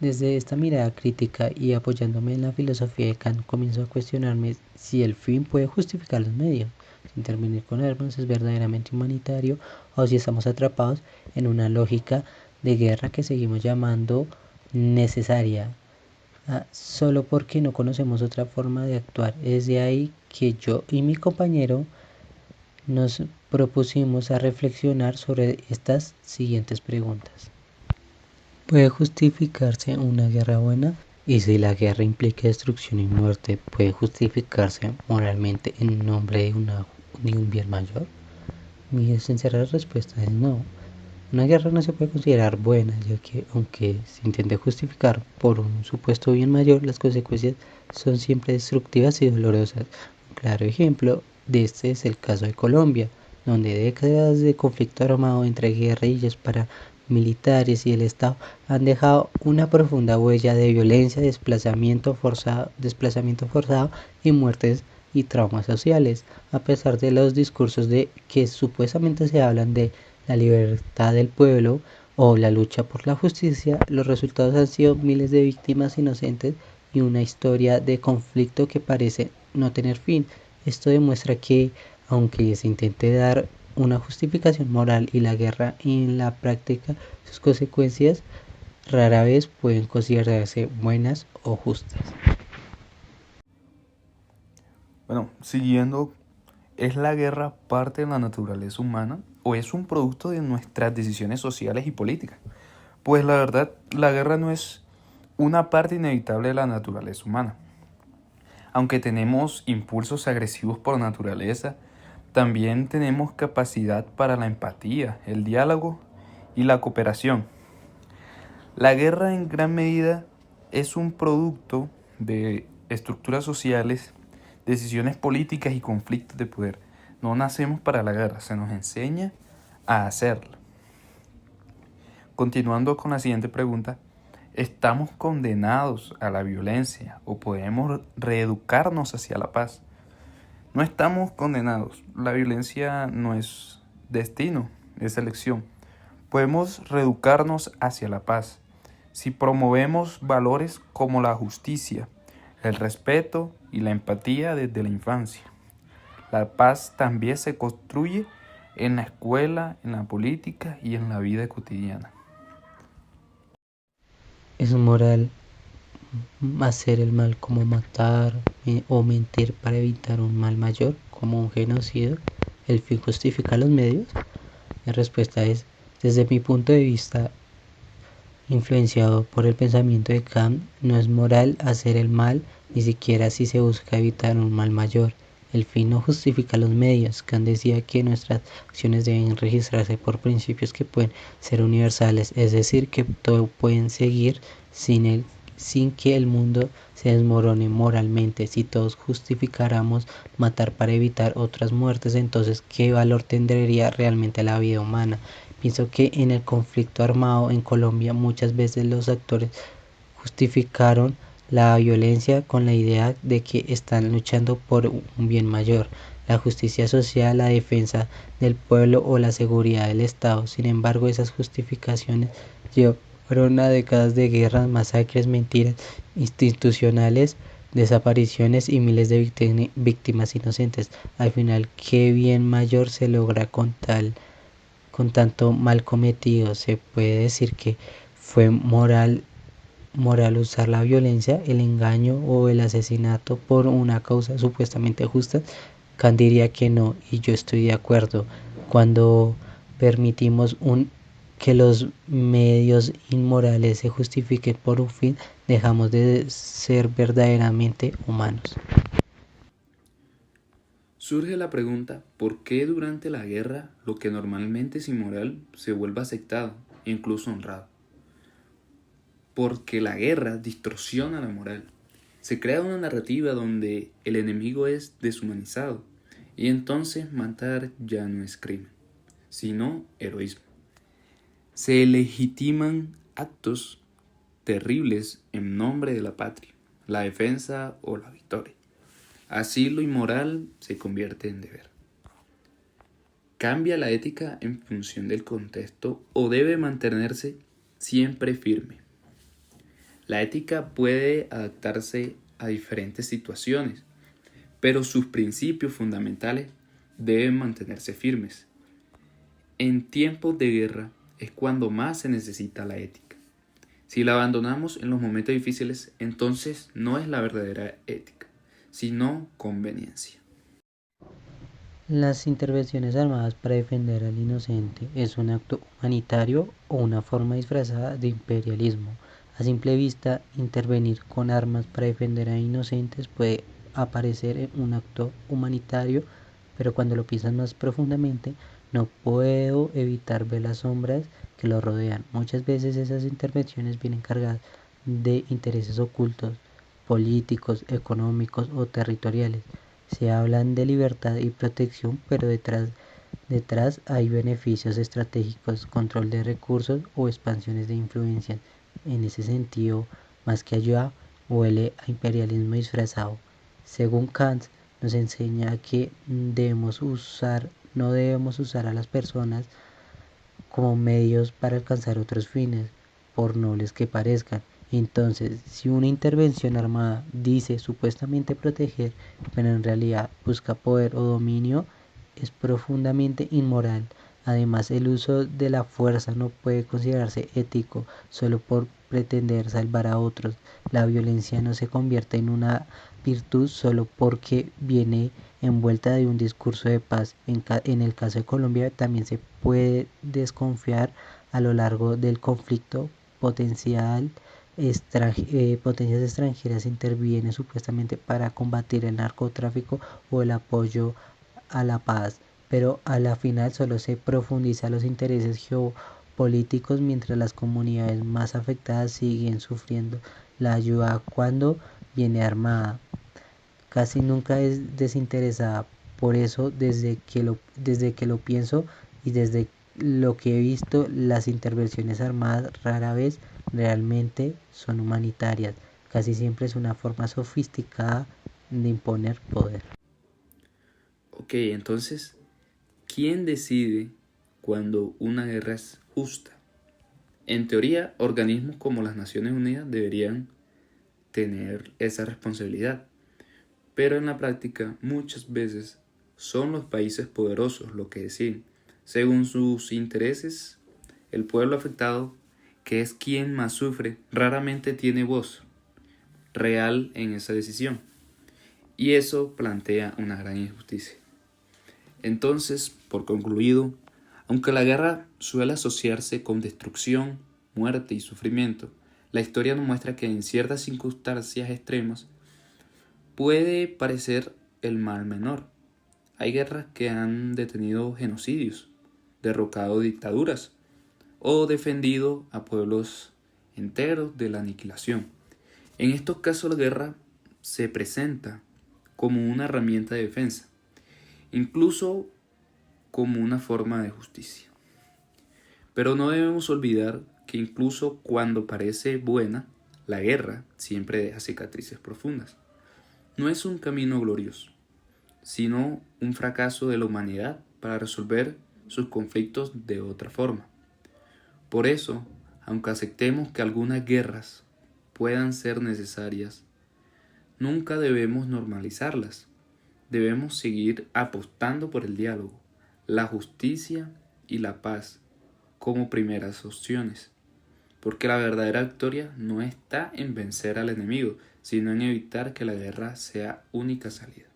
Desde esta mirada crítica y apoyándome en la filosofía de Kant, comienzo a cuestionarme si el fin puede justificar los medios. Si intervenir con armas es verdaderamente humanitario o si estamos atrapados en una lógica de guerra que seguimos llamando necesaria, solo porque no conocemos otra forma de actuar. Es de ahí que yo y mi compañero nos propusimos a reflexionar sobre estas siguientes preguntas. ¿Puede justificarse una guerra buena? Y si la guerra implica destrucción y muerte, ¿puede justificarse moralmente en nombre de un bien mayor? Mi sincera respuesta es no. Una guerra no se puede considerar buena, ya que aunque se intente justificar por un supuesto bien mayor, las consecuencias son siempre destructivas y dolorosas. Un claro ejemplo de este es el caso de Colombia, donde décadas de conflicto armado entre guerrillas paramilitares y el Estado han dejado una profunda huella de violencia, desplazamiento forzado y muertes y traumas sociales. A pesar de los discursos de que supuestamente se hablan de la libertad del pueblo o la lucha por la justicia, los resultados han sido miles de víctimas inocentes y una historia de conflicto que parece no tener fin. Esto demuestra que, aunque se intente dar una justificación moral y la guerra en la práctica, sus consecuencias rara vez pueden considerarse buenas o justas. Bueno, siguiendo, ¿es la guerra parte de la naturaleza humana o es un producto de nuestras decisiones sociales y políticas? Pues la verdad, la guerra no es una parte inevitable de la naturaleza humana. Aunque tenemos impulsos agresivos por naturaleza, también tenemos capacidad para la empatía, el diálogo y la cooperación. La guerra en gran medida es un producto de estructuras sociales, decisiones políticas y conflictos de poder. No nacemos para la guerra, se nos enseña a hacerla. Continuando con la siguiente pregunta, ¿estamos condenados a la violencia o podemos reeducarnos hacia la paz? No estamos condenados. La violencia no es destino, es elección. Podemos reeducarnos hacia la paz si promovemos valores como la justicia, el respeto y la empatía desde la infancia. La paz también se construye en la escuela, en la política y en la vida cotidiana. Es moral hacer el mal como matar o mentir para evitar un mal mayor, como un genocidio. ¿El fin justifica los medios? La respuesta es, desde mi punto de vista, influenciado por el pensamiento de Kant, no es moral hacer el mal, ni siquiera si se busca evitar un mal mayor. El fin no justifica los medios. Kant decía que nuestras acciones deben registrarse por principios que pueden ser universales, es decir, que todo pueden seguir sin que el mundo se desmorone moralmente. Si todos justificáramos matar para evitar otras muertes, entonces ¿qué valor tendría realmente la vida humana? Pienso que en el conflicto armado en Colombia muchas veces los actores justificaron la violencia con la idea de que están luchando por un bien mayor, la justicia social, la defensa del pueblo o la seguridad del Estado. Sin embargo, esas justificaciones llevaron a décadas de guerras, masacres, mentiras institucionales, desapariciones y miles de víctimas inocentes. Al final, ¿qué bien mayor se logra con tanto mal cometido? Se puede decir que fue moral usar la violencia, el engaño o el asesinato por una causa supuestamente justa. Kant diría que no, y yo estoy de acuerdo. Cuando permitimos que los medios inmorales se justifiquen por un fin, dejamos de ser verdaderamente humanos. Surge la pregunta, ¿por qué durante la guerra lo que normalmente es inmoral se vuelve aceptado e incluso honrado? Porque la guerra distorsiona la moral. Se crea una narrativa donde el enemigo es deshumanizado y entonces matar ya no es crimen, sino heroísmo. Se legitiman actos terribles en nombre de la patria, la defensa o la victoria. Así lo inmoral se convierte en deber. ¿Cambia la ética en función del contexto o debe mantenerse siempre firme? La ética puede adaptarse a diferentes situaciones, pero sus principios fundamentales deben mantenerse firmes. En tiempos de guerra es cuando más se necesita la ética. Si la abandonamos en los momentos difíciles, entonces no es la verdadera ética, sino conveniencia. Las intervenciones armadas para defender al inocente es un acto humanitario o una forma disfrazada de imperialismo. A simple vista, intervenir con armas para defender a inocentes puede aparecer un acto humanitario, pero cuando lo piensas más profundamente, no puedo evitar ver las sombras que lo rodean. Muchas veces esas intervenciones vienen cargadas de intereses ocultos, políticos, económicos o territoriales. Se hablan de libertad y protección, pero detrás hay beneficios estratégicos, control de recursos o expansiones de influencia. En ese sentido, más que ayuda, huele a imperialismo disfrazado. Según Kant, nos enseña que no debemos usar a las personas como medios para alcanzar otros fines, por nobles que parezcan. Entonces, si una intervención armada dice supuestamente proteger, pero en realidad busca poder o dominio, es profundamente inmoral. Además, el uso de la fuerza no puede considerarse ético solo por pretender salvar a otros. La violencia no se convierte en una virtud solo porque viene envuelta de un discurso de paz. En el caso de Colombia también se puede desconfiar a lo largo del conflicto potencias extranjeras intervienen supuestamente para combatir el narcotráfico o el apoyo a la paz, pero a la final solo se profundiza los intereses geopolíticos mientras las comunidades más afectadas siguen sufriendo. La ayuda cuando viene armada casi nunca es desinteresada. Por eso, desde que lo pienso y desde lo que he visto, las intervenciones armadas rara vez realmente son humanitarias. Casi siempre es una forma sofisticada de imponer poder. Ok, entonces, ¿quién decide cuando una guerra es justa? En teoría, organismos como las Naciones Unidas deberían tener esa responsabilidad, pero en la práctica muchas veces son los países poderosos los que deciden, según sus intereses. El pueblo afectado, que es quien más sufre, raramente tiene voz real en esa decisión, y eso plantea una gran injusticia. Entonces, por concluido, aunque la guerra suele asociarse con destrucción, muerte y sufrimiento, la historia nos muestra que en ciertas circunstancias extremas puede parecer el mal menor. Hay guerras que han detenido genocidios, derrocado dictaduras o defendido a pueblos enteros de la aniquilación. En estos casos la guerra se presenta como una herramienta de defensa, incluso como una forma de justicia. Pero no debemos olvidar que incluso cuando parece buena, la guerra siempre deja cicatrices profundas. No es un camino glorioso, sino un fracaso de la humanidad para resolver sus conflictos de otra forma. Por eso, aunque aceptemos que algunas guerras puedan ser necesarias, nunca debemos normalizarlas. Debemos seguir apostando por el diálogo, la justicia y la paz como primeras opciones, porque la verdadera victoria no está en vencer al enemigo, sino en evitar que la guerra sea única salida.